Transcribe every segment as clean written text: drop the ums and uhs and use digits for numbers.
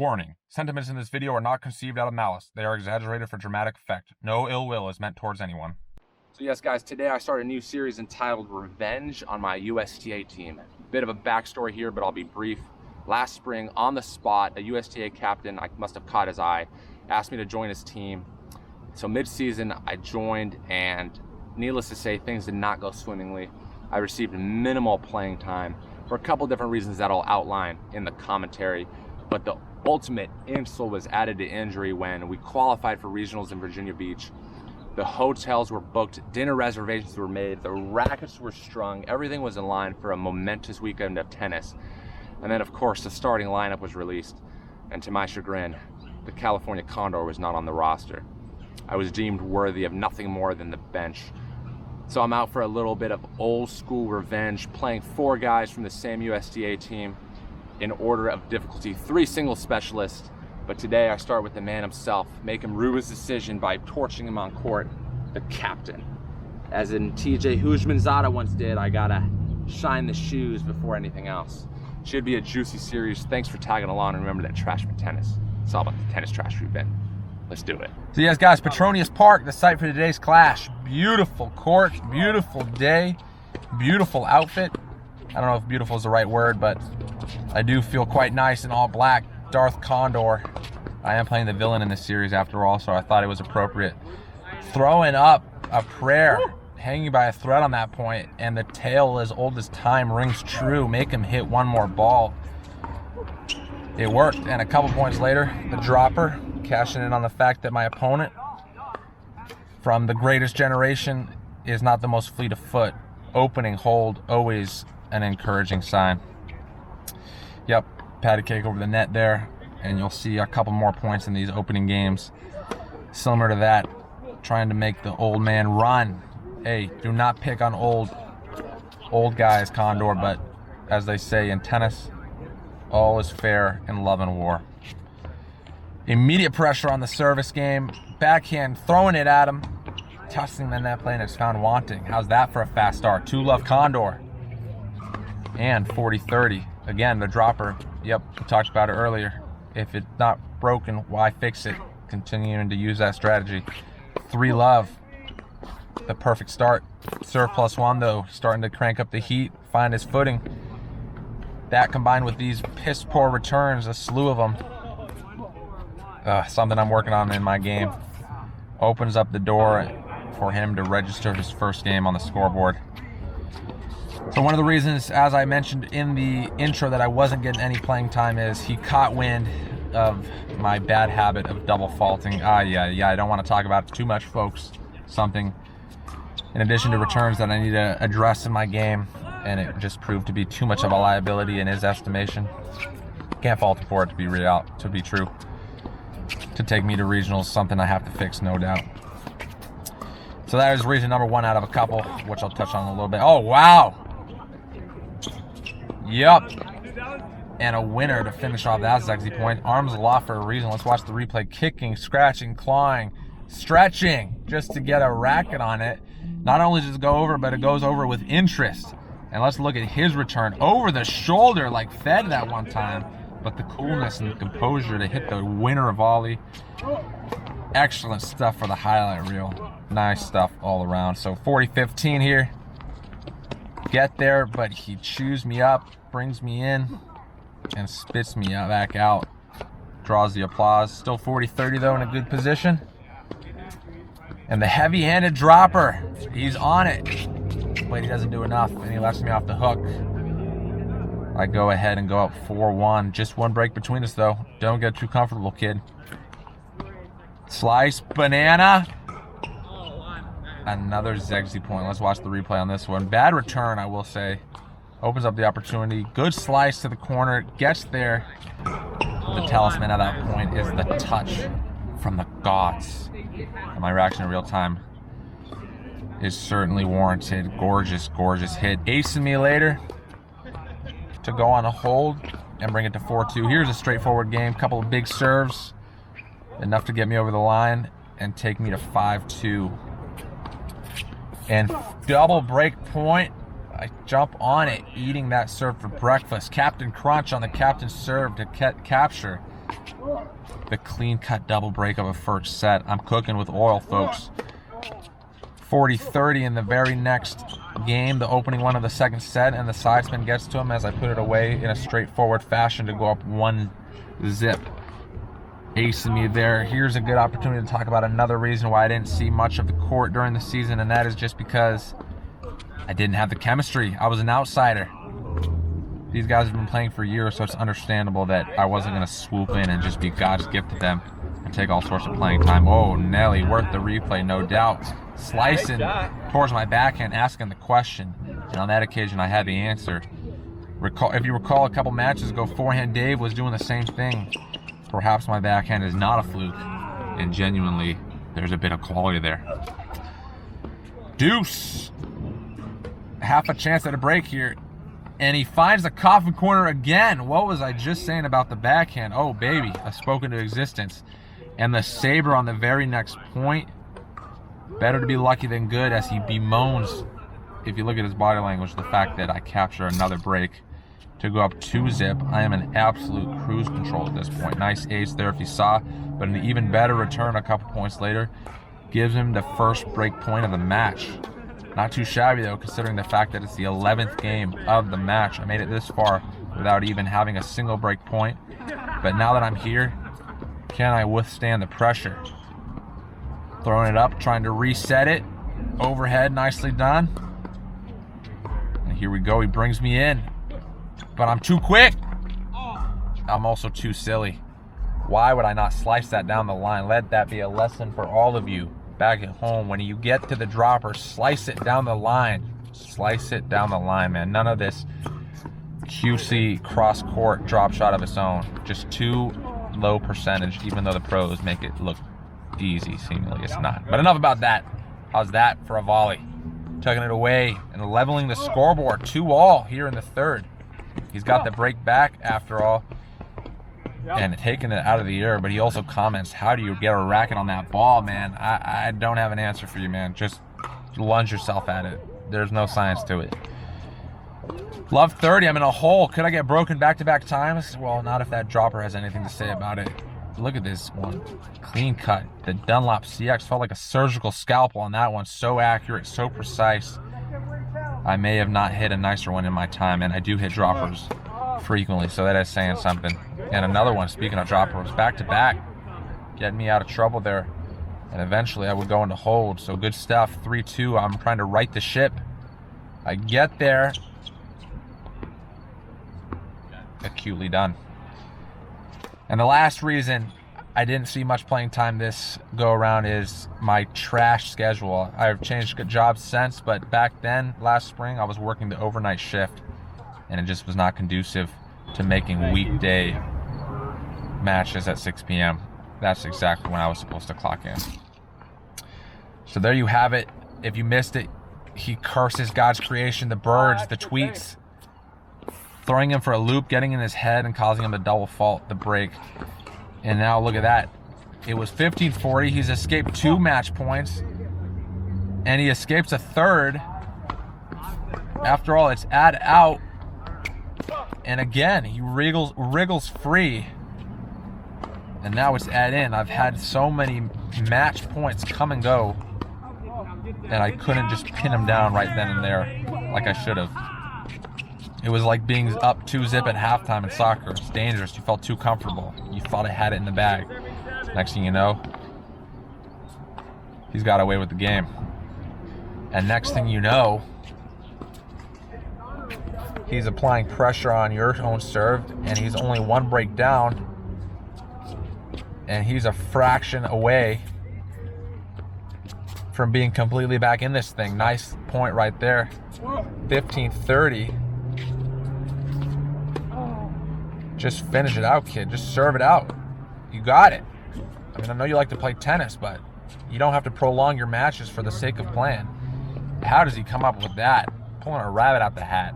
Warning, sentiments in this video are not conceived out of malice. They are exaggerated for dramatic effect. No ill will is meant towards anyone. So yes guys, today I started a new series entitled Revenge on my USTA team. Bit of a backstory here, but I'll be brief. Last spring, on the spot, a USTA captain, I must have caught his eye, asked me to join his team. So mid-season I joined, and needless to say, things did not go swimmingly. I received minimal playing time for a couple different reasons that I'll outline in the commentary. But the ultimate insult was added to injury when we qualified for regionals in Virginia Beach. The hotels were booked, dinner reservations were made, the rackets were strung, everything was in line for a momentous weekend of tennis. And then of course the starting lineup was released, and to my chagrin, the California Condor was not on the roster. I was deemed worthy of nothing more than the bench. So I'm out for a little bit of old school revenge, playing 4 guys from the same USTA team in order of difficulty, 3 single specialists. But today I start with the man himself, make him rue his decision by torching him on court, the captain. As in TJ Hujmanzada once did, I gotta shine the shoes before anything else. Should be a juicy series. Thanks for tagging along, and remember that trash for tennis. It's all about the tennis trash we've been. Let's do it. So yes guys, Petronius Park, the site for today's clash. Beautiful court, beautiful day, beautiful outfit. I don't know if beautiful is the right word, but I do feel quite nice in all black. Darth Condor. I am playing the villain in this series after all, so I thought it was appropriate. Throwing up a prayer, hanging by a thread on that point, and the tale as old as time rings true. Make him hit one more ball. It worked, and a couple points later, the dropper, cashing in on the fact that my opponent from the greatest generation is not the most fleet of foot. Opening hold, always an encouraging sign. Yep, patty cake over the net there, and you'll see a couple more points in these opening games. Similar to that, trying to make the old man run. Hey, do not pick on old guys, Condor, but as they say in tennis, all is fair in love and war. Immediate pressure on the service game. Backhand, throwing it at him. Tossing the net plane is found wanting. How's that for a fast start? 2-love Condor. And 40-30. Again, the dropper. Yep, we talked about it earlier. If it's not broken, why fix it? Continuing to use that strategy. 3-love. The perfect start. Serve +1 though. Starting to crank up the heat. Find his footing. That combined with these piss poor returns, a slew of them. Something I'm working on in my game. Opens up the door for him to register his first game on the scoreboard. So one of the reasons, as I mentioned in the intro, that I wasn't getting any playing time is he caught wind of my bad habit of double faulting. Yeah, I don't want to talk about it too much, folks. Something, in addition to returns, that I need to address in my game, and it just proved to be too much of a liability in his estimation. Can't fault him for it to be true. To take me to regionals, something I have to fix, no doubt. So that is reason number 1 out of a couple, which I'll touch on in a little bit. Oh, wow. Yup. And a winner to finish off that sexy point. Arms aloft for a reason. Let's watch the replay. Kicking, scratching, clawing, stretching, just to get a racket on it. Not only does it go over, but it goes over with interest. And let's look at his return. Over the shoulder like Fed that one time. But the coolness and the composure to hit the winner volley. Excellent stuff for the highlight reel. Nice stuff all around. So 40-15 here. Get there, but he chews me up, brings me in, and spits me back out. Draws the applause. Still 40-30 though, in a good position. And the heavy-handed dropper. He's on it. But he doesn't do enough, and he lets me off the hook. I go ahead and go up 4-1. Just one break between us though. Don't get too comfortable, kid. Slice, banana. Another Zegsy point. Let's watch the replay on this one. Bad return, I will say. Opens up the opportunity. Good slice to the corner. Gets there. The talisman at that point is the touch from the gods. And my reaction in real time is certainly warranted. Gorgeous, gorgeous hit. Acing me later to go on a hold and bring it to 4-2. Here's a straightforward game. Couple of big serves. Enough to get me over the line and take me to 5-2. And double break point. I jump on it, eating that serve for breakfast. Captain Crunch on the captain's serve to capture. the clean cut double break of a first set. I'm cooking with oil, folks. 40-30 in the very next game, the opening one of the second set, and the side spin gets to him as I put it away in a straightforward fashion to go up 1-zip. Acing me there. Here's a good opportunity to talk about another reason why I didn't see much of the court during the season, and that is just because I didn't have the chemistry. I was an outsider. These guys have been playing for years, so it's understandable that I wasn't going to swoop in and just be God's gift to them and take all sorts of playing time. Oh, Nelly, worth the replay, no doubt. Slicing towards my backhand, asking the question, and on that occasion I had the answer. If you recall, a couple matches ago, forehand Dave was doing the same thing. Perhaps my backhand is not a fluke, and genuinely there's a bit of quality there. Deuce, half a chance at a break here, and he finds the coffin corner again. What was I just saying about the backhand? Oh baby, I've spoken to existence. And the saber on the very next point. Better to be lucky than good, as he bemoans, if you look at his body language, the fact that I capture another break to go up 2-zip. I am in absolute cruise control at this point. Nice ace there if you saw, but an even better return a couple points later gives him the first break point of the match. Not too shabby though, considering the fact that it's the 11th game of the match. I made it this far without even having a single break point, but now that I'm here, can I withstand the pressure? Throwing it up, trying to reset it. Overhead, nicely done. And here we go, he brings me in. But I'm too quick. I'm also too silly. Why would I not slice that down the line? Let that be a lesson for all of you back at home. When you get to the dropper, slice it down the line. Slice it down the line, man. None of this QC cross-court drop shot of its own. Just too low percentage, even though the pros make it look easy. Seemingly it's not. But enough about that. How's that for a volley? Tugging it away and leveling the scoreboard 2-all here in the third. He's got the break back after all and taking it out of the air, but he also comments, how do you get a racket on that ball, man? I don't have an answer for you, man. Just lunge yourself at it. There's no science to it. Love 30, I'm in a hole. Could I get broken back-to-back times? Well, not if that dropper has anything to say about it. Look at this one. Clean cut. The Dunlop CX felt like a surgical scalpel on that one. So accurate, so precise. I may have not hit a nicer one in my time, and I do hit droppers frequently, so that is saying something. And another one, speaking of droppers, back-to-back, getting me out of trouble there. And eventually I would go into hold. So good stuff. 3-2. I'm trying to right the ship. I get there. Acutely done. And the last reason I didn't see much playing time this go around is my trash schedule. I've changed jobs since, but back then, last spring, I was working the overnight shift, and it just was not conducive to making weekday matches at 6 p.m. That's exactly when I was supposed to clock in. So there you have it. If you missed it, he curses God's creation, the birds, the tweets, throwing him for a loop, getting in his head and causing him to double fault the break. And now look at that. It was 15-40. He's escaped 2 match points, and he escapes a third. After all, it's add out. And again, he wriggles free. And now it's add in. I've had so many match points come and go, and I couldn't just pin him down right then and there like I should have. It was like being up 2-zip at halftime in soccer. It's dangerous. You felt too comfortable. You thought I had it in the bag. Next thing you know, he's got away with the game. And next thing you know, he's applying pressure on your own serve, and he's only 1 break down, and he's a fraction away from being completely back in this thing. Nice point right there. 15-30. Just finish it out, kid. Just serve it out. You got it. I mean, I know you like to play tennis, but you don't have to prolong your matches for the sake of playing. How does he come up with that? Pulling a rabbit out the hat.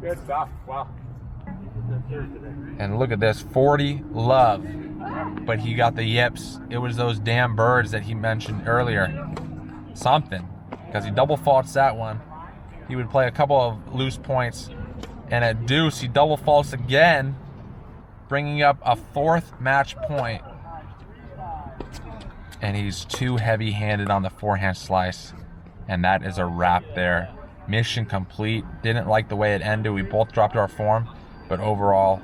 Good stuff. Wow. And look at this, 40 love. But he got the yips. It was those damn birds that he mentioned earlier. Something. Because he double faults that one. He would play a couple of loose points. And at deuce, he double faults again. bringing up a 4th match point. And he's too heavy-handed on the forehand slice. And that is a wrap there. Mission complete. Didn't like the way it ended. We both dropped our form. But overall,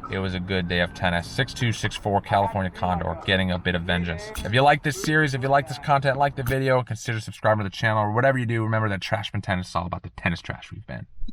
it was a good day of tennis. 6-2, 6-4, California Condor, getting a bit of vengeance. If you like this series, if you like this content, like the video, consider subscribing to the channel, or whatever you do, remember that Trashman Tennis is all about the tennis trash we've been.